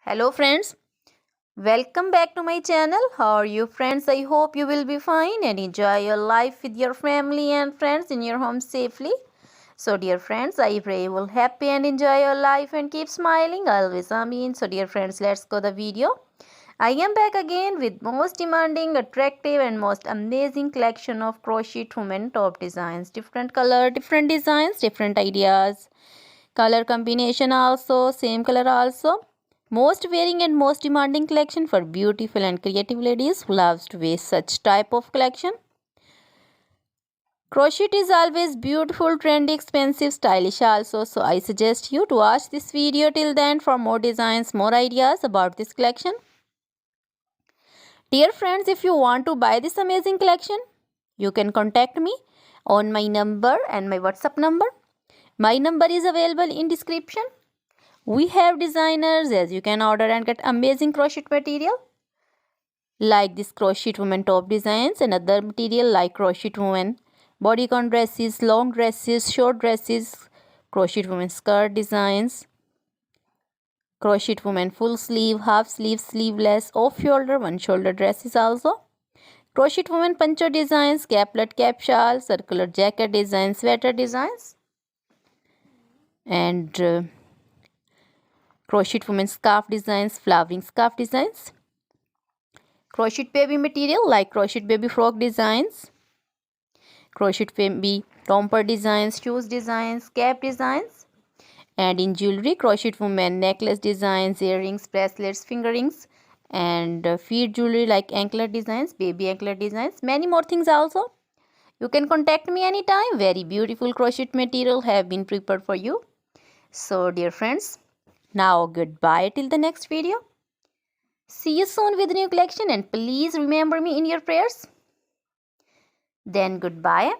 Hello friends, welcome back to my channel. How are you friends? I hope you will be fine and enjoy your life with your family and friends in your home safely. So dear friends, I pray you will happy and enjoy your life and keep smiling always. Amen. So dear friends, let's go the video. I am back again with most demanding, attractive and most amazing collection of crochet women top designs. Different color, different designs, different ideas. Color combination also, same color also. Most wearing and most demanding collection for beautiful and creative ladies who loves to wear such type of collection. Crochet is always beautiful, trendy, expensive, stylish also. So I suggest you to watch this video till then for more designs, more ideas about this collection. Dear friends, if you want to buy this amazing collection, you can contact me on my number and my WhatsApp number. My number is available in description. We have designers as you can order and get amazing crochet material like this crochet woman top designs and other material like crochet woman bodycon dresses, long dresses, short dresses, crochet woman skirt designs, crochet woman full sleeve, half sleeve, sleeveless, off shoulder, one shoulder dresses also. Crochet woman poncho designs, caplet cap shawl, circular jacket designs, sweater designs, and crochet woman scarf designs, flowering scarf designs. Crochet baby material like crochet baby frock designs, crochet baby romper designs, shoes designs, cap designs, and in jewelry crochet woman necklace designs, earrings, bracelets, finger rings, and feet jewelry like anklet designs, baby anklet designs, many more things also. You can contact me anytime. Very beautiful crochet material have been prepared for you. So dear friends, now goodbye till the next video. See you soon with new collection and please remember me in your prayers. Then goodbye.